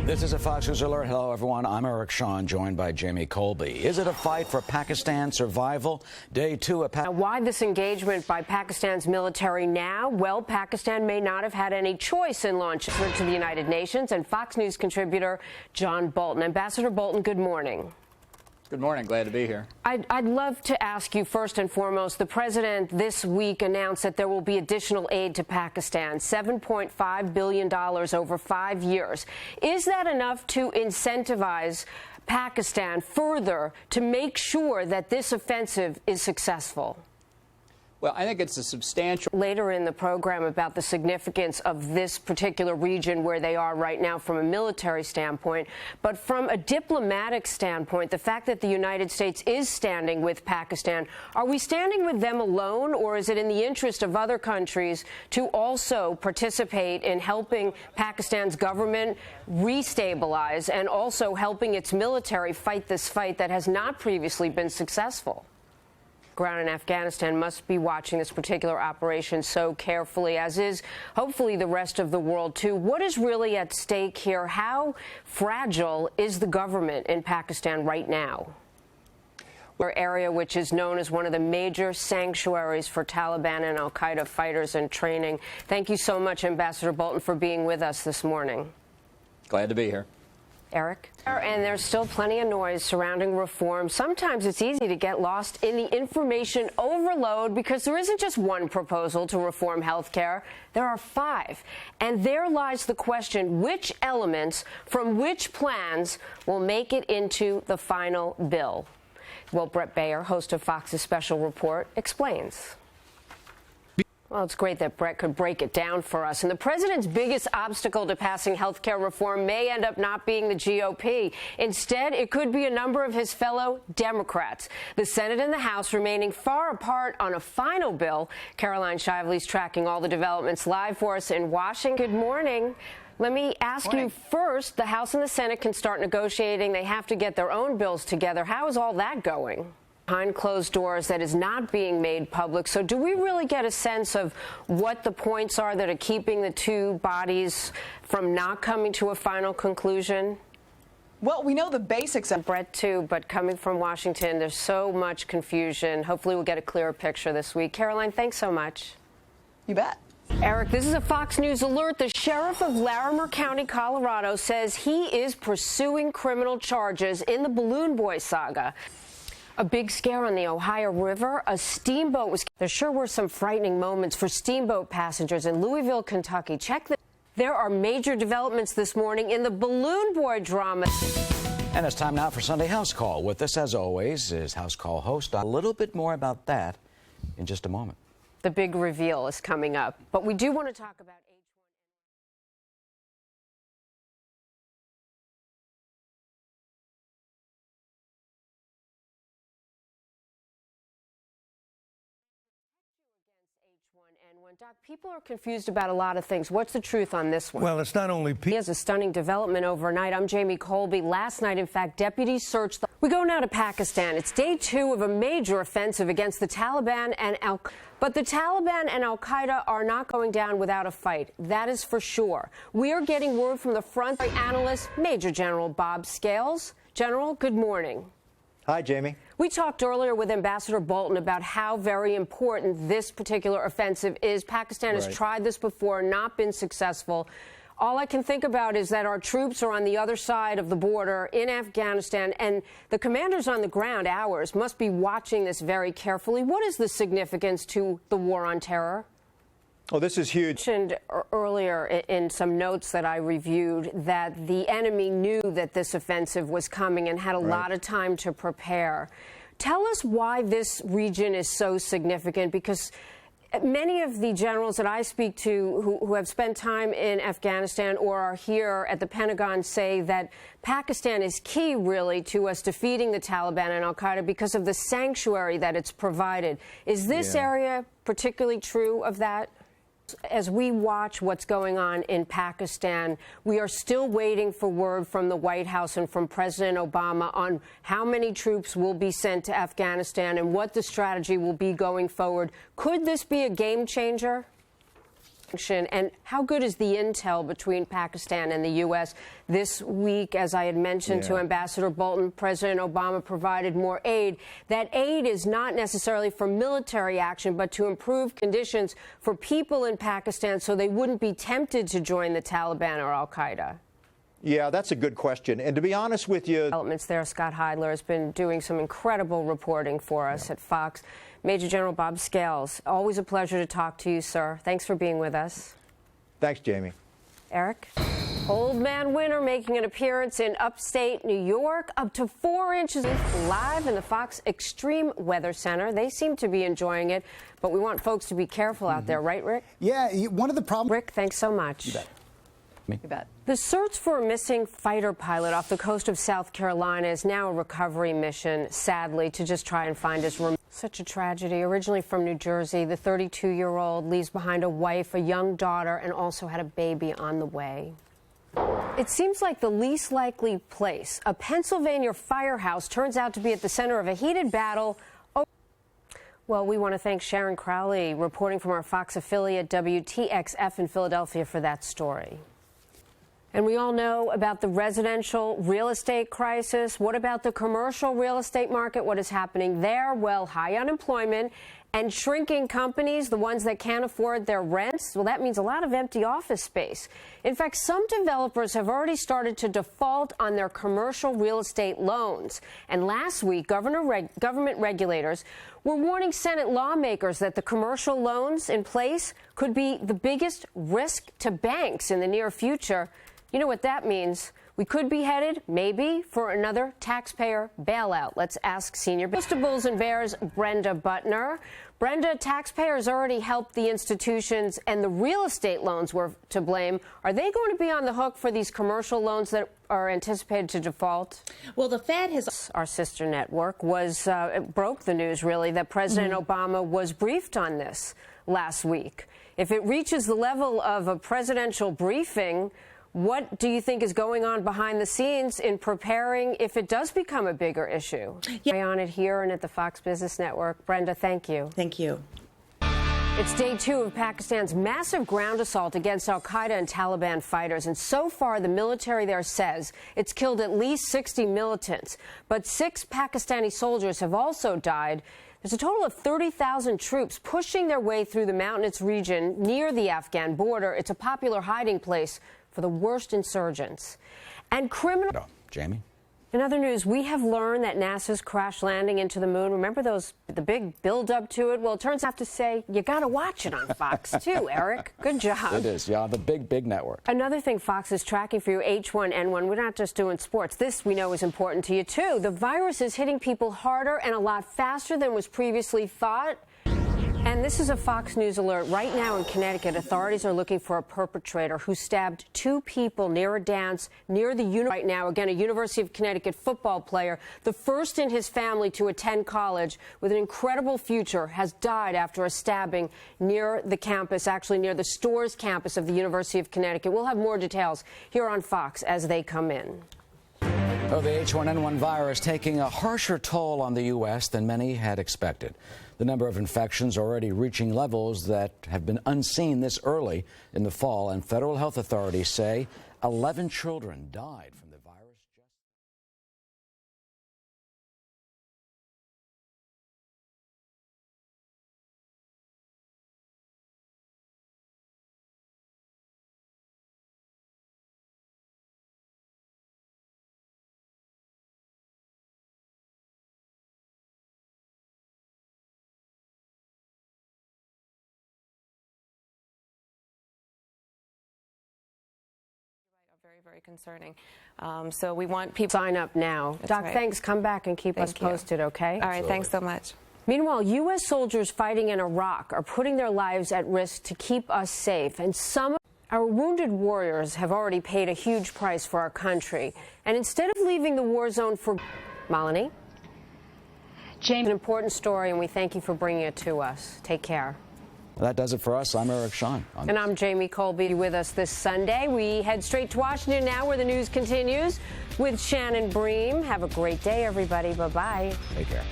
This is a Fox News Alert. Hello, everyone. I'm Eric Shawn, joined by Jamie Colby. Is it a fight for Pakistan's survival? Day two of Why this engagement by Pakistan's military now? Well, Pakistan may not have had any choice in launching to the United Nations. And Fox News contributor John Bolton. Ambassador Bolton, good morning. Good morning. Glad to be here. I'd love to ask you first and foremost, the president this week announced that there will be additional aid to Pakistan, $7.5 billion over 5 years. Is that enough to incentivize Pakistan further to make sure that this offensive is successful? Well, I think it's a substantial... Later in the program about the significance of this particular region where they are right now from a military standpoint, but from a diplomatic standpoint, the fact that the United States is standing with Pakistan, are we standing with them alone, or is it in the interest of other countries to also participate in helping Pakistan's government restabilize and also helping its military fight this fight that has not previously been successful? Ground in Afghanistan must be watching this particular operation so carefully, as is hopefully the rest of the world, too. What is really at stake here? How fragile is the government in Pakistan right now? Our area, which is known as one of the major sanctuaries for Taliban and al-Qaeda fighters and training. Thank you so much, Ambassador Bolton, for being with us this morning. Glad to be here. Eric? And there's still plenty of noise surrounding reform. Sometimes it's easy to get lost in the information overload because there isn't just one proposal to reform health care. There are 5. And there lies the question, which elements from which plans will make it into the final bill? Well, Brett Baer, host of Fox's Special Report, explains. Well, it's great that Brett could break it down for us. And the president's biggest obstacle to passing health care reform may end up not being the GOP. Instead, it could be a number of his fellow Democrats. The Senate and the House remaining far apart on a final bill. Caroline Shively's tracking all the developments live for us in Washington. Good morning. Let me ask you first, the House and the Senate can start negotiating. They have to get their own bills together. How is all that going? Behind closed doors that is not being made public. So do we really get a sense of what the points are that are keeping the two bodies from not coming to a final conclusion? Well, we know the basics of Brett, too, but coming from Washington, there's so much confusion. Hopefully we'll get a clearer picture this week. Caroline, thanks so much. You bet. Eric, this is a Fox News alert. The sheriff of Larimer County, Colorado, says he is pursuing criminal charges in the Balloon Boy saga. A big scare on the Ohio River. A steamboat was... There sure were some frightening moments for steamboat passengers in Louisville, Kentucky. There are major developments this morning in the Balloon Boy drama. And it's time now for Sunday House Call. With us, as always, is House Call host. A little bit more about that in just a moment. The big reveal is coming up. But we do want to talk about... Doc, people are confused about a lot of things. What's the truth on this one? Well, it's not only people. He has a stunning development overnight. I'm Jamie Colby. Last night, in fact, deputies searched We go now to Pakistan. It's day 2 of a major offensive against the Taliban and al-Qaeda. But the Taliban and al-Qaeda are not going down without a fight. That is for sure. We are getting word from the front analyst, Major General Bob Scales. General, good morning. Hi, Jamie. We talked earlier with Ambassador Bolton about how very important this particular offensive is. Pakistan has tried this before, not been successful. All I can think about is that our troops are on the other side of the border in Afghanistan, and the commanders on the ground, ours, must be watching this very carefully. What is the significance to the war on terror? Oh, this is huge. I mentioned earlier in some notes that I reviewed that the enemy knew that this offensive was coming and had a lot of time to prepare. Tell us why this region is so significant, because many of the generals that I speak to who have spent time in Afghanistan or are here at the Pentagon say that Pakistan is key, really, to us defeating the Taliban and al-Qaeda because of the sanctuary that it's provided. Is this area particularly true of that? As we watch what's going on in Pakistan, we are still waiting for word from the White House and from President Obama on how many troops will be sent to Afghanistan and what the strategy will be going forward. Could this be a game changer? And how good is the intel between Pakistan and the U.S.? This week, as I had mentioned to Ambassador Bolton, President Obama provided more aid. That aid is not necessarily for military action, but to improve conditions for people in Pakistan so they wouldn't be tempted to join the Taliban or al-Qaeda. Yeah, that's a good question. And to be honest with you, Developments there. Scott Heidler has been doing some incredible reporting for us at Fox. Major General Bob Scales, always a pleasure to talk to you, sir. Thanks for being with us. Thanks, Jamie. Eric? Old man winter making an appearance in upstate New York, up to 4 inches live in the Fox Extreme Weather Center. They seem to be enjoying it, but we want folks to be careful out there, right, Rick? Yeah, one of the problems. Rick, thanks so much. You bet. You bet. The search for a missing fighter pilot off the coast of South Carolina is now a recovery mission, sadly, to just try and find his remains. Such a tragedy. Originally from New Jersey, the 32-year-old leaves behind a wife, a young daughter, and also had a baby on the way. It seems like the least likely place, a Pennsylvania firehouse, turns out to be at the center of a heated battle. Well, we want to thank Sharon Crowley, reporting from our Fox affiliate WTXF in Philadelphia, for that story. And we all know about the residential real estate crisis. What about the commercial real estate market? What is happening there? Well, high unemployment and shrinking companies, the ones that can't afford their rents. Well, that means a lot of empty office space. In fact, some developers have already started to default on their commercial real estate loans. And last week, government regulators were warning Senate lawmakers that the commercial loans in place could be the biggest risk to banks in the near future. You know what that means? We could be headed, maybe, for another taxpayer bailout. Let's ask senior Bulls and Bears Brenda Butner. Brenda, taxpayers already helped the institutions, and the real estate loans were to blame. Are they going to be on the hook for these commercial loans that are anticipated to default? Well, the Fed has... Our sister network broke the news, really, that President Obama was briefed on this last week. If it reaches the level of a presidential briefing, what do you think is going on behind the scenes in preparing if it does become a bigger issue? Yeah. On it here and at the Fox Business Network. Brenda, thank you. Thank you. It's day 2 of Pakistan's massive ground assault against al-Qaeda and Taliban fighters. And so far, the military there says it's killed at least 60 militants. But 6 Pakistani soldiers have also died. There's a total of 30,000 troops pushing their way through the mountainous region near the Afghan border. It's a popular hiding place for the worst insurgents. And criminal... Jamie? In other news, we have learned that NASA's crash landing into the moon, remember the big build-up to it? Well, it turns out to say you got to watch it on Fox, too, Eric. Good job. It is, yeah, the big network. Another thing Fox is tracking for you, H1N1. We're not just doing sports. This, we know, is important to you, too. The virus is hitting people harder and a lot faster than was previously thought. And this is a Fox News alert. Right now in Connecticut, authorities are looking for a perpetrator who stabbed 2 people near a dance near the right now. Again, a University of Connecticut football player, the first in his family to attend college with an incredible future, has died after a stabbing near the campus, actually near the Storrs campus of the University of Connecticut. We'll have more details here on Fox as they come in. Oh, the H1N1 virus taking a harsher toll on the U.S. than many had expected. The number of infections already reaching levels that have been unseen this early in the fall, and federal health authorities say 11 children died from the virus. Very, very concerning. So we want people... Sign up now. Doc, right. Thanks. Come back and keep us posted, okay? All right, thanks so much. Meanwhile, U.S. soldiers fighting in Iraq are putting their lives at risk to keep us safe. And some of our wounded warriors have already paid a huge price for our country. And instead of leaving the war zone for... Malini? James, an important story, and we thank you for bringing it to us. Take care. Well, that does it for us. I'm Eric Shawn. And I'm Jamie Colby with us this Sunday. We head straight to Washington now, where the news continues with Shannon Bream. Have a great day, everybody. Bye-bye. Take care.